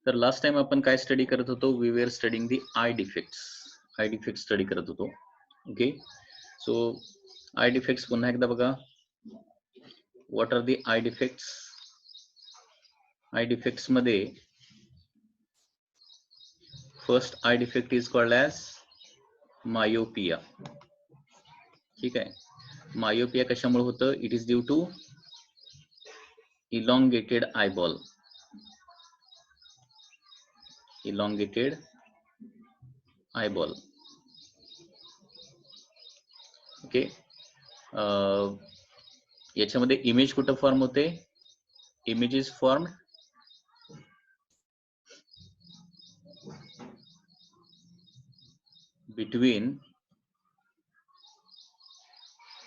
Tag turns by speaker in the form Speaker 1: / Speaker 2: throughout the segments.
Speaker 1: तर last time आपण काय स्टडी करत होतो? We were studying the eye defects study करत होतो. ओके, सो आय डिफेक्ट्स पुन्हा एकदा बघा. What are the eye defects? Eye defects मध्ये first eye defect is called as myopia. ठीक आहे, मायोपिया कशामुळे होतं? It is due to elongated eyeball. Okay, याच्यामध्ये इमेज कुठं फॉर्म होते? Image is form between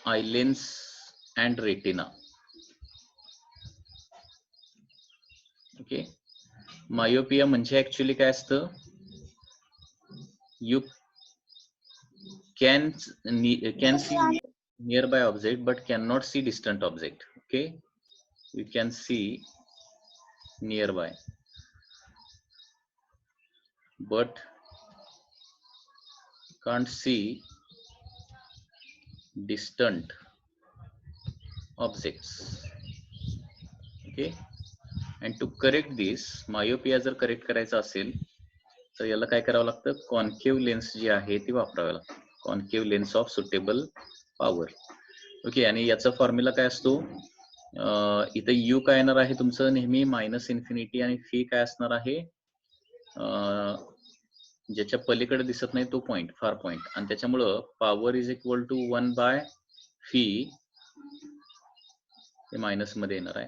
Speaker 1: eye lens and retina. Okay, myopia म्हणजे actually काय असतं? You can see nearby object but cannot see distant object. Okay, you can see nearby but can't see distant objects. Okay, and to correct this myopia जर correct करायचं असेल तर याला काय करावं लागतं? कॉन्केव्ह लेन्स जी आहे ती वापरावी लागते. Concave lens of suitable power. Okay, आणि याचा फॉर्म्युला काय असतो? इथं यू काय येणार आहे तुमचं नेहमी -इन्फिनिटी आणि फी काय असणार आहे? ज्याच्या पलीकडे दिसत नाही तो पॉइंट, फार पॉइंट, आणि त्याच्यामुळं पॉवर इज इक्वल टू 1/φ. हे मायनस मध्ये येणार आहे.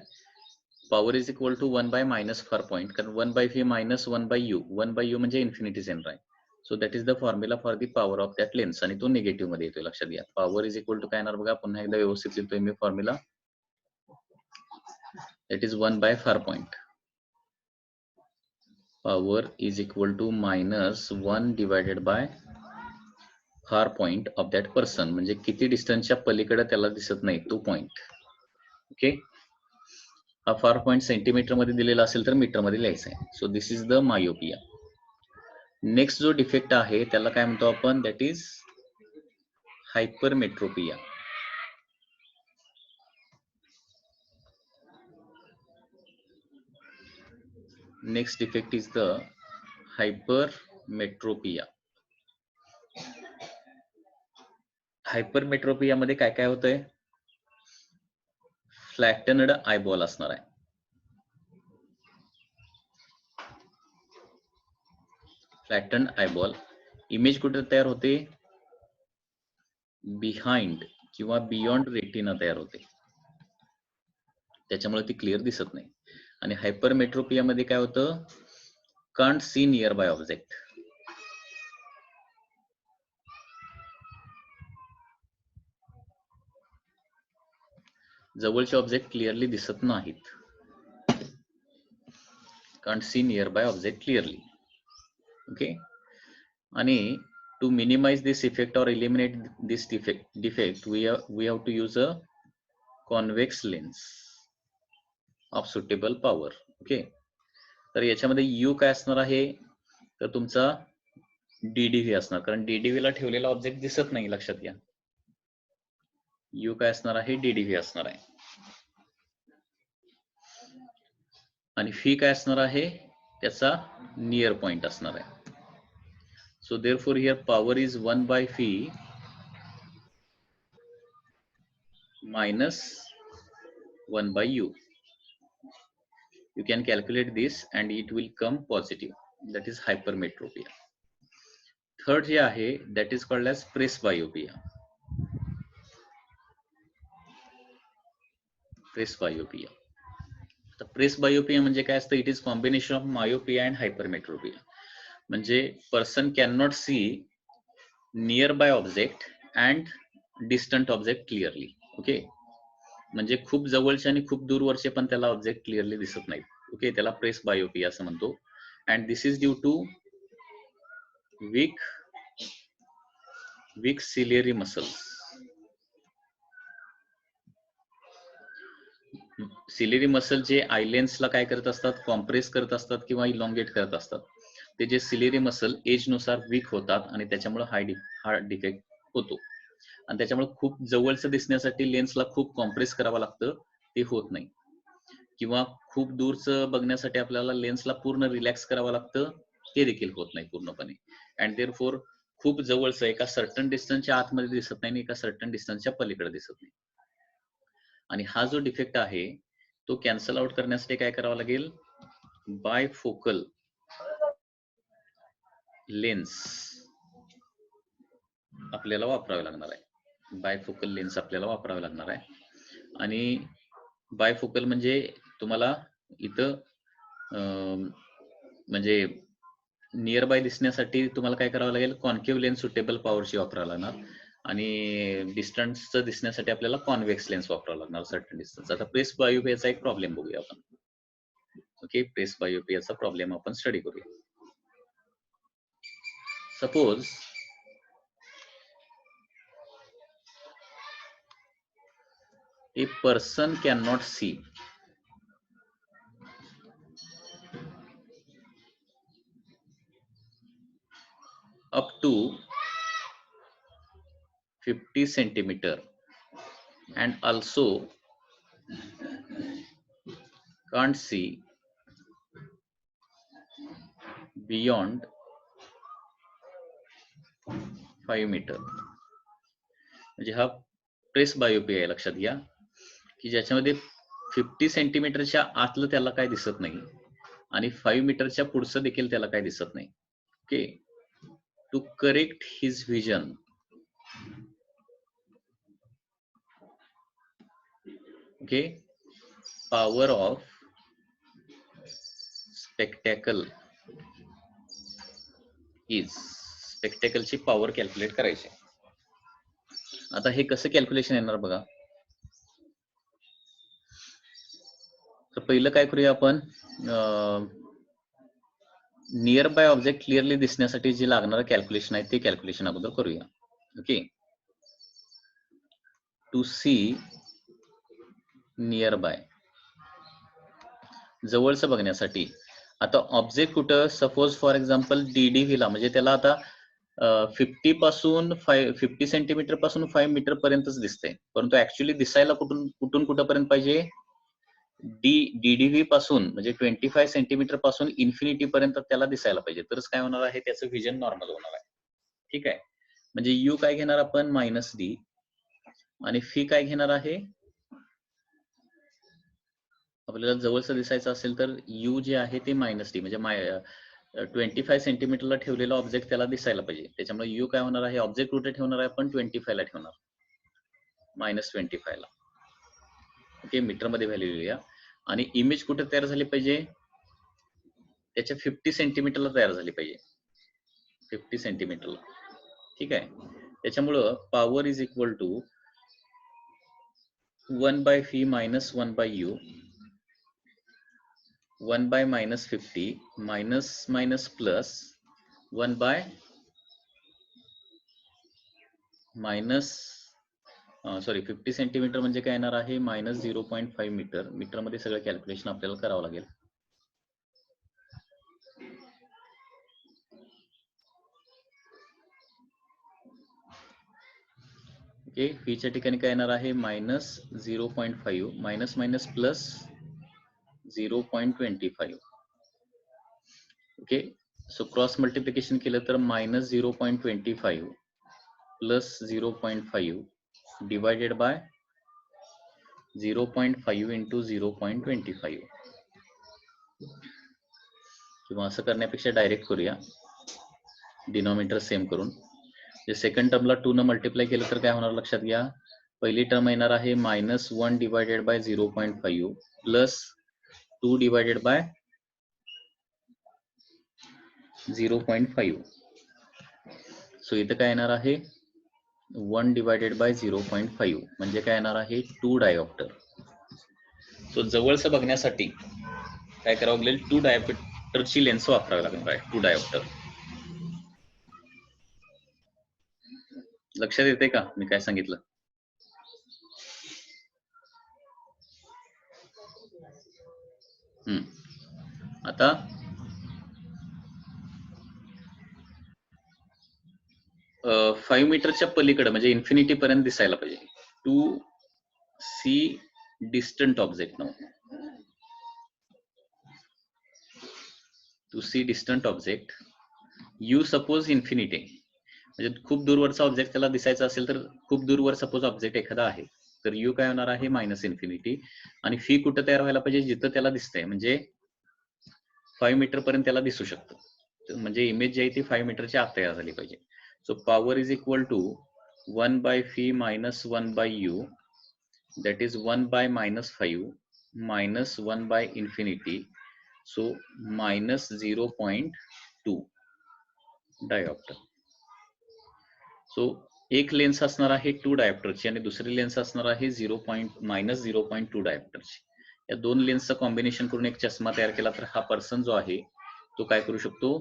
Speaker 1: Power is equal to 1/- far point, कारण 1/φ मायनस 1/u. 1/u म्हणजे इन्फिनिटीज येणार आहे. So that is the formula for the power of that lens, आणि तो निगेटिव्ह मध्ये येतो. लक्षात घ्या, पॉवर इज इक्वल टू काय येणार बघा, पुन्हा एकदा व्यवस्थित लिहितोय मी formula. That is 1/, far point. Power is equal to -1 divided by far point of that person, म्हणजे किती डिस्टन्सच्या पलीकडे त्याला दिसत नाही तो पॉइंट. ओके, हा फार पॉइंट सेंटीमीटर मध्ये दिलेला असेल तर मीटर मध्ये लिहायचा आहे. So this is the myopia. Next जो डिफेक्ट आहे त्याला काय म्हणतो आपण? That is hypermetropia. Next defect is the hypermetropia. Hypermetropia मध्ये काय काय होतंय? फ्लॅटनड आयबॉल असणार आहे. Flatten eyeball. इमेज कुठे तयार होते? बिहाइंड किंवा बियॉन्ड रेटिना तयार होते, त्याच्यामुळे ती क्लिअर दिसत नाही. आणि हायपरमेट्रोपिया मध्ये काय होतं? Can't see nearby object. जवळचे ऑब्जेक्ट क्लिअरली दिसत नाहीत. Can't see nearby object clearly. Okay, आणि to minimize this effect or eliminate this defect we have to use a convex lens of suitable power. Okay, तर याच्यामध्ये U काय असणार आहे? तर तुमचा DDV असणार, कारण DDV ला ठेवलेला ऑब्जेक्ट दिसत नाही. लक्षात घ्या, U काय असणार आहे? DDV असणार आहे. आणि फी काय असणार आहे? त्याचा नियर पॉइंट असणार आहे. So therefore here power is 1/φ minus 1/u. You can calculate this and it will come positive. That is hypermetropia. Third जे आहे that is called as presbyopia. Presbyopia. तर प्रेसबायोपिया म्हणजे काय असतं? It is combination of myopia and hypermetropia. म्हणजे person can not see nearby object and distant object clearly. Okay, म्हणजे खूप जवळचे आणि खूप दूरवरचे पण त्याला ऑब्जेक्ट क्लिअरली दिसत नाहीत. ओके, त्याला प्रेसबायोपिया असं म्हणतो. And this is due to weak ciliary muscles. Ciliary muscle जे आय लेन्सला काय करत असतात, कॉम्प्रेस करत असतात किंवा इलॉंगेट करत असतात. ते जे सिलेरी मसल एजनुसार वीक होतात आणि त्याच्यामुळे हार्ट डिफेक्ट होतो. आणि त्याच्यामुळे खूप जवळचं दिसण्यासाठी लेन्सला खूप कॉम्प्रेस करावं लागतं, ते होत नाही. किंवा खूप दूरचं बघण्यासाठी आपल्याला लेन्सला पूर्ण रिलॅक्स करावं लागतं, ते देखील होत नाही पूर्णपणे. अँड देअरफॉर खूप जवळचं एका सर्टन डिस्टन्सच्या आतमध्ये दिसत नाही आणि एका सर्टन डिस्टन्सच्या पलीकडे दिसत नाही. आणि हा जो डिफेक्ट आहे तो कॅन्सल आउट करण्यासाठी काय करावं लागेल, बायफोकल लेन्स आपल्याला वापरावे लागणार आहे. बायफोकल लेन्स आपल्याला वापरावे लागणार आहे. आणि बायफोकल म्हणजे तुम्हाला इथं म्हणजे नियर बाय दिसण्यासाठी तुम्हाला काय करावं लागेल, कॉन्केव्ह लेन्स सुटेबल पॉवरची वापरावं लागणार आणि डिस्टन्सचं दिसण्यासाठी आपल्याला कॉन्व्हेक्स लेन्स वापरावं लागणार सर्टन डिस्टन्स. आता प्रेस बायोपियाचा एक प्रॉब्लेम बघूया आपण. ओके, प्रेस बायोपियाचा प्रॉब्लेम आपण स्टडी करूया. Suppose a person cannot see up to 50 centimeter and also can't see beyond 5 meter. म्हणजे हा प्रेस बायोपिया आहे, लक्षात घ्या की ज्याच्यामध्ये 50 सेंटीमीटरच्या आतलं त्याला काय दिसत नाही आणि 5 मीटरच्या पुढचं देखील त्याला काय दिसत नाही. Okay, to correct his vision okay, power of spectacle is, स्पेक्टॅकलची पॉवर कॅल्क्युलेट करायची. आता हे कसं कॅल्क्युलेशन येणार बघा. तर पहिलं काय करूया आपण, नियर बाय ऑब्जेक्ट क्लिअरली दिसण्यासाठी जे लागणारं कॅल्क्युलेशन आहे ते कॅल्क्युलेशन अगोदर करूया. Okay, to see nearby, जवळचं बघण्यासाठी. आता ऑब्जेक्ट कुठं, सपोज फॉर एक्झाम्पल डीडीव्ही ला, म्हणजे त्याला आता 50 पासून 50 सेंटीमीटर पासून 5 मीटर पर्यंतच दिसतंय, परंतु ऍक्च्युअली दिसायला कुठून कुठपर्यंत पाहिजे, डीडीव्ही पासून म्हणजे 25 सेंटीमीटर पासून इन्फिनिटी पर्यंत त्याला दिसायला पाहिजे, तरच काय होणार आहे, त्याचं व्हिजन नॉर्मल होणार आहे. ठीक आहे, म्हणजे यू काय घेणार आपण, -d, आणि फी काय घेणार आहे, आपल्याला जवळचं दिसायचं असेल तर यू जे आहे ते -d, म्हणजे 25 सेंटीमीटरला ठेवलेला ऑब्जेक्ट त्याला दिसायला पाहिजे. त्याच्यामुळे यू काय होणार आहे, ऑब्जेक्ट कुठे ठेवणार आहे आपण, 25 ला ठेवणार, -25 ला. ओके, मीटर मध्ये व्हॅल्यू लिहूया. आणि इमेज कुठे तयार झाली पाहिजे, त्याच्या 50 सेंटीमीटरला तयार झाली पाहिजे, 50 सेंटीमीटरला. ठीक आहे, त्याच्यामुळं power is equal to 1/φ - 1/u, 1/- 50 - plus 1/- sorry 50 centimetre म्हणजे काय येणार आहे, -0.5 मीटर. मीटर मध्ये सगळं कॅल्क्युलेशन आपल्याला करावं लागेल. ओके, फीच्या ठिकाणी काय येणार आहे, -0.5 minus plus 0.25. Okay, so cross multiplication केलं तर -0.25 प्लस 0.5 डिवायडेड बाय 0.5 इंटू 0.25. किंवा असं करण्यापेक्षा डायरेक्ट करूया, डिनॉमिनेटर सेम करून. जे सेकंड टर्मला 2 न मल्टिप्लाय केलं तर काय होणार, लक्षात घ्या. पहिली टर्म येणार आहे -1 divided bye 0.5 plus 2 divided by 0.5. So इथं काय येणार आहे, 1 डिवायडेड बाय 0.5 म्हणजे काय येणार आहे, 2 डायोप्टर. सो जवळचं बघण्यासाठी काय करावं लागेल, 2 डायोप्टरची लेन्स वापरावी लागणार आहे, 2 डायोप्टर. लक्षात येते का मी काय सांगितलं. आता 5 मीटरच्या पलीकडे म्हणजे इन्फिनिटी पर्यंत दिसायला पाहिजे. टू सी डिस्टंट ऑब्जेक्ट नाव, to see distant object you suppose infinity, म्हणजे खूप दूरवरचा ऑब्जेक्ट त्याला दिसायचा असेल तर खूप दूरवर सपोज ऑब्जेक्ट एखादा आहे तर यू काय होणार आहे मायनस इन्फिनिटी, आणि फी कुठं तयार व्हायला पाहिजे जिथं त्याला दिसतंय, म्हणजे 5 मीटर पर्यंत त्याला दिसू शकतं, म्हणजे इमेज जी आहे ती 5 मीटरच्या आत तयार झाली पाहिजे. So power is equal to 1 by v minus 1 by u, that is 1 by minus 5 minus 1 by infinity, so minus 0.2 dioptre. So एक लेन्स असणार आहे 2 डायोप्टरची आणि दुसरी लेन्स असणार आहे मायनस 0.2 डायोप्टरची. या दोन लेन्सचं कॉम्बिनेशन करून एक चष्मा तयार केला तर हा पर्सन जो आहे तो काय करू शकतो,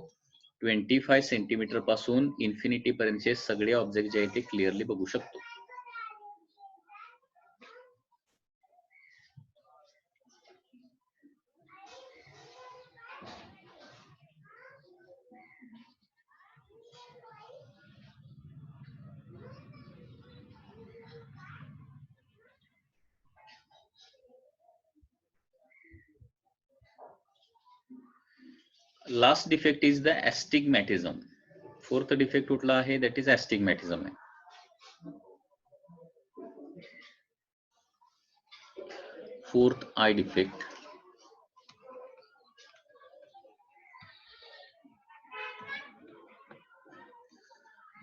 Speaker 1: 25 सेंटीमीटर पासून इन्फिनिटी पर्यंतचे सगळे ऑब्जेक्ट जे आहेत ते क्लिअरली बघू शकतो. Last defect is the astigmatism. Fourth defect कुठला आहे, दॅट इज ऍस्टिग्मॅटिझम आहे. Fourth I defect.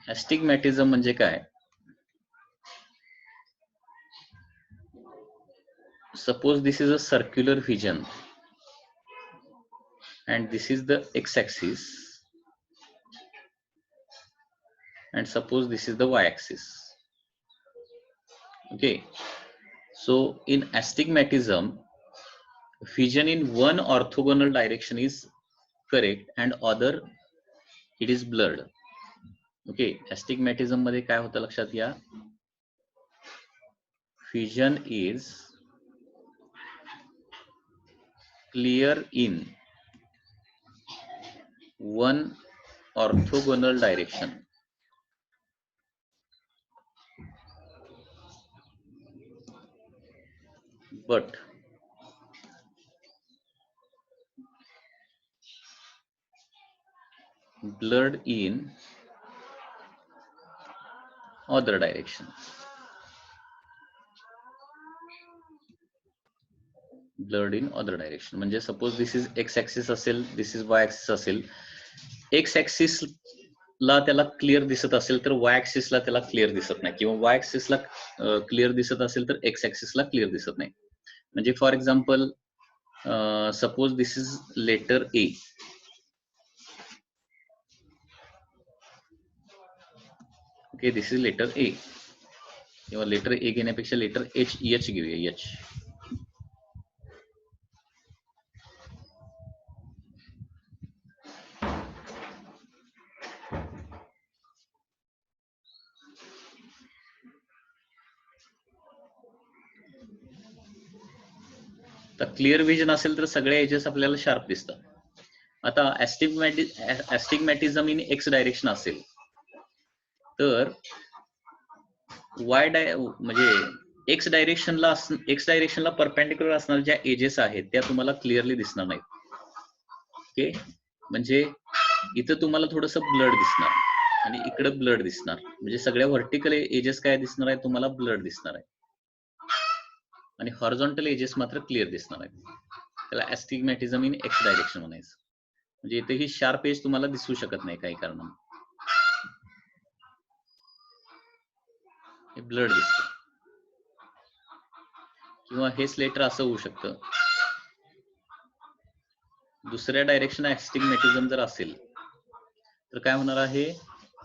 Speaker 1: ऍस्टिग्मॅटिझम म्हणजे काय, suppose this is a circular vision and this is the x-axis and suppose this is the y-axis. Okay, so in astigmatism vision in one orthogonal direction is correct and other it is blurred. Okay, astigmatism मध्ये काय होतं लक्षात घ्या, vision is clear in one orthogonal direction but blurred in other direction. Blurred in other direction म्हणजे suppose this is X axis असेल, this is Y axis असेल, X axis ला त्याला क्लिअर दिसत असेल तर वाय ऍक्सिस ला त्याला क्लिअर दिसत नाही, किंवा वाय ऍक्सिस ला क्लिअर दिसत असेल तर एक्स ऍक्सिस ला क्लिअर दिसत नाही. म्हणजे for example suppose this is letter A, okay, this is letter A, किंवा लेटर ए घेण्यापेक्षा लेटर एच घेऊया, एच. तर क्लिअर विजन असेल तर सगळे एजेस आपल्याला शार्प दिसतात. आता ऍस्टिग्मॅटिझम इन एक्स डायरेक्शन असेल तर म्हणजे एक्स डायरेक्शनला परपेंडिक्युलर असणाऱ्या ज्या एजेस आहेत त्या तुम्हाला क्लिअरली दिसणार नाहीत. ओके, म्हणजे इथं तुम्हाला थोडंसं ब्लड दिसणार आणि इकडे ब्लड दिसणार, म्हणजे सगळ्या व्हर्टिकल एजेस काय दिसणार आहे तुम्हाला, ब्लड दिसणार आहे, आणि हॉरिझॉन्टल एजेस मात्र क्लिअर दिसणार आहेत. त्याला ऍस्टिग्मॅटिझम इन एक्स डायरेक्शन म्हणायचं. म्हणजे इथे ही शार्प एज तुम्हाला दिसू शकत नाही काही कारणाने, हे ब्लड दिसतं. किंवा हेच लेटर असं होऊ शकतं, दुसऱ्या डायरेक्शन ऍस्टिग्मॅटिझम जर असेल तर काय होणार आहे,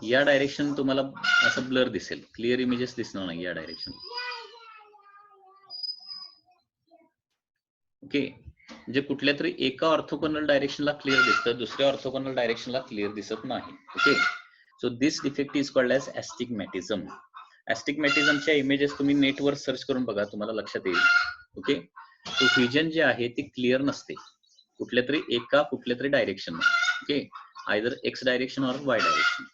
Speaker 1: या डायरेक्शन तुम्हाला असं ब्लर दिसेल, क्लिअर इमेजेस दिसणार नाही या डायरेक्शन. ओके, म्हणजे कुठल्या तरी एका ऑर्थोगोनल डायरेक्शनला क्लिअर दिसतं, दुसऱ्या ऑर्थोगोनल डायरेक्शनला क्लिअर दिसत नाही. Okay, so this defect is called as astigmatism. ऍस्टिग्मॅटिझमच्या इमेजेस तुम्ही नेटवर सर्च करून बघा, तुम्हाला लक्षात येईल. ओके, तो व्हिजन जे आहे ते क्लिअर नसते, कुठल्या तरी direction. Okay, either X direction or Y direction.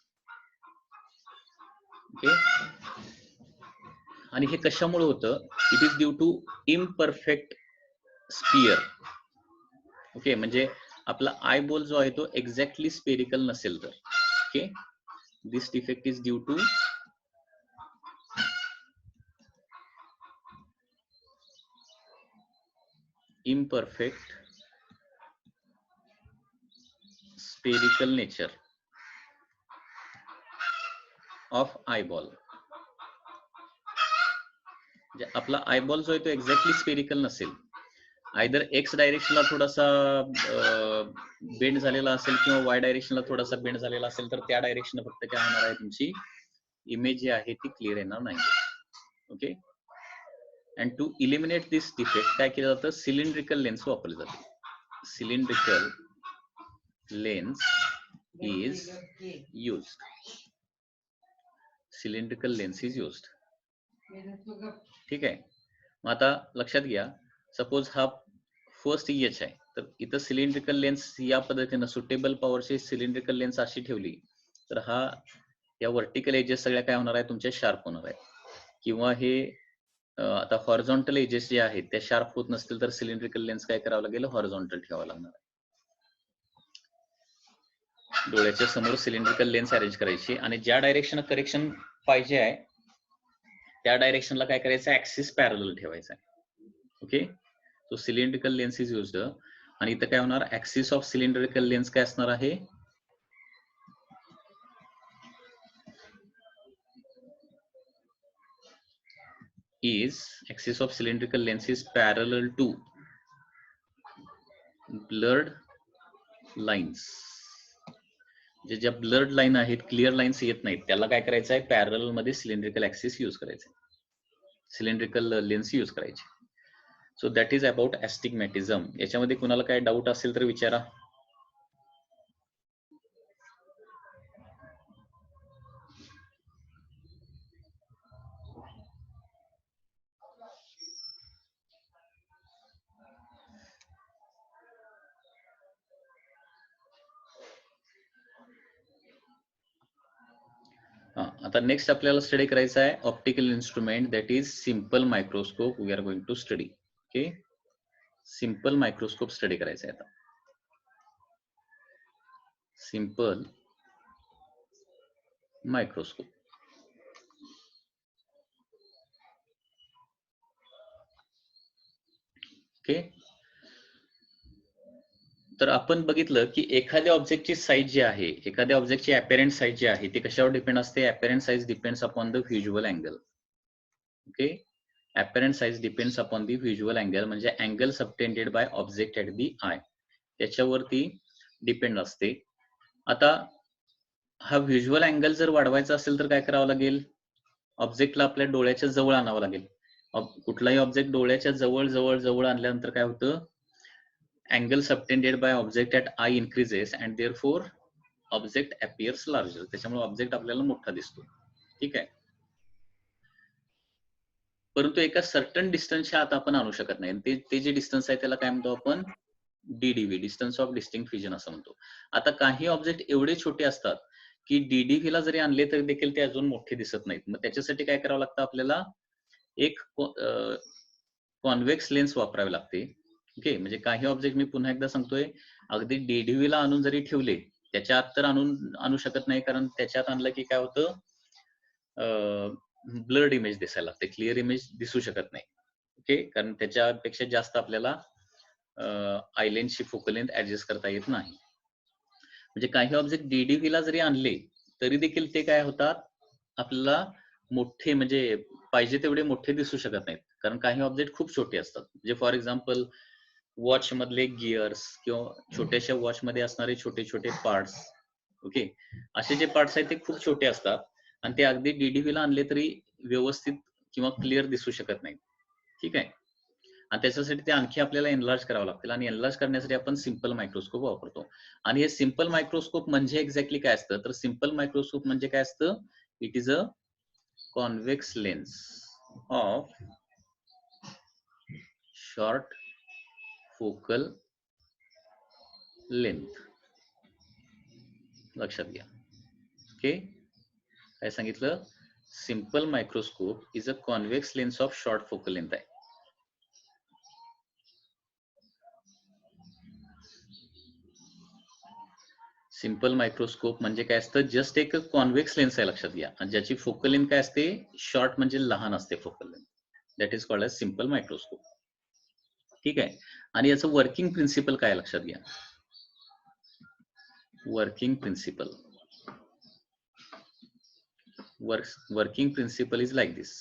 Speaker 1: Okay, आणि हे कशामुळे होतं? It is due to imperfect sphere. Okay, म्हणजे आपला आय बॉल जो आहे तो एक्झॅक्टली स्पेरिकल नसेल तर. Okay, this defect is due to imperfect spherical nature of eyeball. आपला आयबॉल जो आहे तो एक्झॅक्टली स्पेरिकल नसेल, आयदर एक्स डायरेक्शनला थोडासा बेंड झालेला असेल किंवा वाय डायरेक्शनला थोडासा बेंड झालेला असेल, तर त्या डायरेक्शन फक्त काय होणार आहे, तुमची इमेज जी आहे ती क्लिअर येणार नाही. Okay, and to eliminate this defect काय केलं जातं, सिलेंड्रिकल लेन्स वापरले जाते. Cylindrical lens is used. Cylindrical lens is used. ठीक आहे. मग आता लक्षात घ्या, सपोज हा फर्स्ट एच आहे, तर इथं सिलेंड्रिकल लेन्स या पद्धतीनं सुटेबल पॉवरची सिलेंड्रिकल लेन्स अशी ठेवली तर हा या व्हर्टिकल एजेस सगळ्या काय होणार आहे, तुमच्या शार्प होणार आहे. किंवा हे आता हॉरिझॉन्टल एजेस जे आहेत त्या शार्प होत नसतील तर सिलेंड्रिकल लेन्स काय करावं लागेल, हॉरिझॉन्टल ठेवावं लागणार आहे. डोळ्याच्या समोर सिलेंड्रिकल लेन्स अरेंज करायची आणि ज्या डायरेक्शन करेक्शन पाहिजे आहे त्या डायरेक्शनला काय करायचं, ऍक्सिस पॅरलल ठेवायचा आहे. ओके, तो सिलेंड्रिकल लेन्स इज युज्ड. आणि इथं काय होणार, ऍक्सिस ऑफ सिलेंड्रिकल लेन्स काय असणार आहे, is axis of cylindrical lens is parallel to blurred lines. जे ज्या ब्लर्ड लाईन आहेत, क्लिअर लाईन्स येत नाहीत, त्याला काय करायचं आहे, पॅरलल मध्ये सिलेंड्रिकल ऍक्सिस यूज करायचं, सिलेंड्रिकल लेन्स यूज करायचे. So that is about astigmatism. याच्यामध्ये कुणाला काय डाऊट असेल तर विचारा. आता नेक्स्ट आपल्याला स्टडी करायचा आहे optical instrument, that is simple microscope. We are going to study. Okay, simple microscope study करायचा आहे आता. Simple microscope. ओके, तर आपण बघितलं की एखाद्या ऑब्जेक्टची साईज जी आहे, एखाद्या ऑब्जेक्टची अपॅरंट साईज जी आहे ती कशावर डिपेंड असते, apparent size depends upon the visual angle. Okay, apparent size depends upon the visual angle, म्हणजे angle subtended by object at the eye, त्याच्यावरती डिपेंड असते. आता हा व्हिज्युअल अँगल जर वाढवायचा असेल तर काय करावं लागेल, ऑब्जेक्टला आपल्या डोळ्याच्या जवळ आणावं लागेल. कुठलाही ऑब्जेक्ट डोळ्याच्या जवळ जवळ जवळ आणल्यानंतर काय होतं, angle subtended by object at eye increases and therefore object appears larger. त्याच्यामुळे ऑब्जेक्ट आपल्याला मोठा दिसतो. ठीक आहे, परंतु एका सर्टन डिस्टन्सच्या आत आपण आणू शकत नाही. ते जे डिस्टन्स आहे त्याला काय म्हणतो आपण, डीडीव्ही, डिस्टन्स ऑफ डिस्टिंक्ट व्हिजन असं म्हणतो. आता काही ऑब्जेक्ट एवढे छोटे असतात की डीडीव्ही ला जरी आणले तरी देखील ते अजून मोठे दिसत नाहीत. मग त्याच्यासाठी काय करावं लागतं, आपल्याला एक कॉन्व्हेक्स लेन्स वापरावी लागते. ओके, म्हणजे काही ऑब्जेक्ट मी पुन्हा एकदा सांगतोय, अगदी डीडीव्ही ला आणून जरी ठेवले त्याच्या आत तर आणू शकत नाही, कारण त्याच्यात आणलं की काय होतं, ब्लर्ड इमेज दिसायला लागते, क्लिअर इमेज दिसू शकत नाही. ओके, कारण त्याच्यापेक्षा जास्त आपल्याला आय लेन्सची फोकल लेंथ ऍडजस्ट करता येत नाही. म्हणजे काही ऑब्जेक्ट डीडीव्ही ला जरी आणले तरी देखील ते काय होतात, आपल्याला मोठे म्हणजे पाहिजे तेवढे मोठे दिसू शकत नाहीत, कारण काही ऑब्जेक्ट खूप छोटे असतात. म्हणजे फॉर एक्झाम्पल वॉच मधले गिअर्स किंवा छोट्याशा वॉच मध्ये असणारे छोटे छोटे पार्ट्स. ओके, असे जे पार्ट्स आहेत ते खूप छोटे असतात आणि ते अगदी डीडीव्ही ला आणले तरी व्यवस्थित किंवा क्लिअर दिसू शकत नाही. ठीक आहे, आणि त्याच्यासाठी ते आणखी आपल्याला एनलार्ज करावं लागतील, आणि एनलार्ज करण्यासाठी आपण सिंपल मायक्रोस्कोप वापरतो. आणि हे सिंपल मायक्रोस्कोप म्हणजे एक्झॅक्टली काय असतं, तर सिंपल मायक्रोस्कोप म्हणजे काय असतं, it is a convex lens of short focal length. लक्षात घ्या. ओके, काय सांगितलं? Simple microscope is a convex lens of short focal length आहे. सिंपल मायक्रोस्कोप म्हणजे काय असतं? जस्ट एक कॉन्व्हेक्स लेन्स आहे, लक्षात घ्या, आणि ज्याची फोकल लेंथ काय असते? शॉर्ट म्हणजे लहान असते focal length. That is called as simple microscope. ठीक आहे. आणि याचं वर्किंग प्रिन्सिपल काय लक्षात घ्या? Working principle working principle is like this.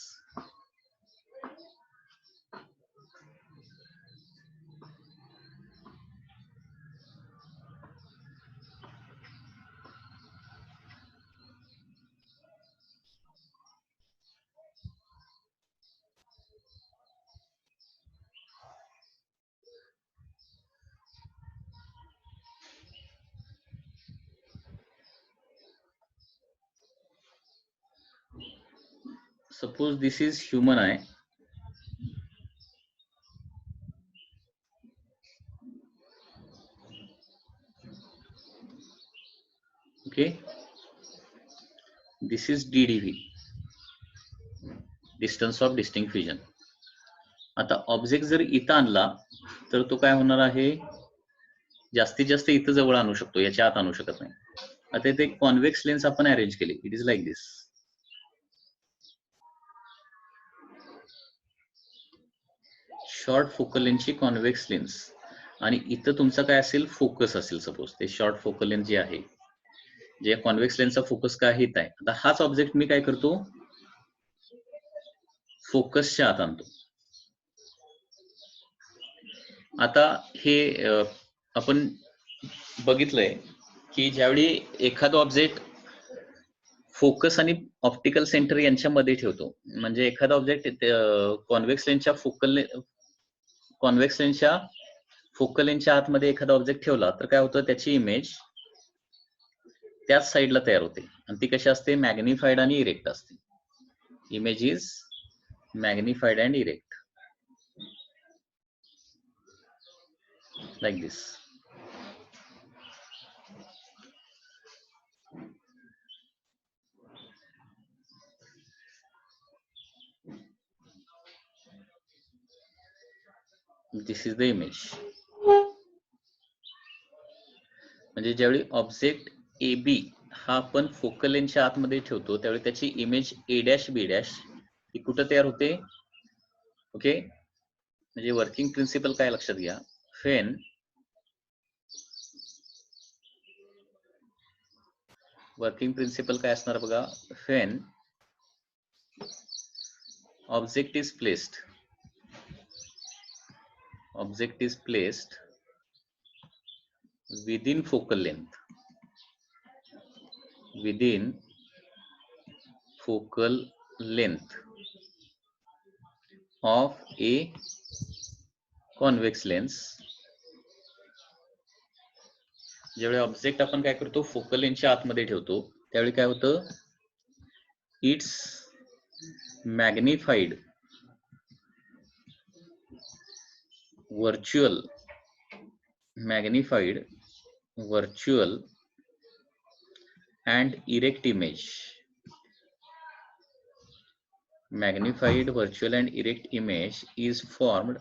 Speaker 1: Suppose this is human eye. Okay, this is DDV, distance of distinct vision. आता ऑब्जेक्ट जर इथं आणला तर तो काय होणार आहे? जास्तीत जास्त इथं जवळ आणू शकतो, याच्या आत आणू शकत नाही. आता इथे एक कॉन्व्हेक्स लेन्स आपण अरेंज केली. It is like this. Short focal लेन्सची कॉन्व्हेक्स लेन्स, आणि इथं तुमचा काय असेल? फोकस असेल. सपोज ते शॉर्ट फोकल लेन्स जे आहे, जे कॉन्व्हेक्स लेन्सचा फोकस काय हित आहे. आता हाच ऑब्जेक्ट मी काय करतो? फोकसच्या आत आणतो. आता हे आपण बघितलंय की ज्यावेळी एखादा ऑब्जेक्ट फोकस आणि ऑप्टिकल सेंटर यांच्यामध्ये ठेवतो, म्हणजे एखादा ऑब्जेक्ट कॉन्व्हेक्स लेन्सच्या फोकल लेन्सच्या आतमध्ये एखादा ऑब्जेक्ट ठेवला तर काय होतं? त्याची इमेज त्याच साईडला तयार होते, आणि ती कशी असते? मॅग्निफाईड आणि इरेक्ट असते. Image is magnified and erect, like this. This is the image. म्हणजे ज्यावेळी ऑब्जेक्ट ए बी हा आपण फोकल लेन्सच्या आतमध्ये ठेवतो, त्यावेळी त्याची image A dash B dash ही कुठं तयार होते? ओके, म्हणजे वर्किंग प्रिन्सिपल काय लक्षात घ्या? वेन वर्किंग प्रिन्सिपल काय असणार बघा? Wien object is placed within focal length of a convex lens. ज्यावेळी ऑब्जेक्ट आपण काय करतो? फोकल लेन्सच्या आतमध्ये ठेवतो, त्यावेळी काय होतं? It's magnified virtual and erect image. Magnified virtual and erect image is formed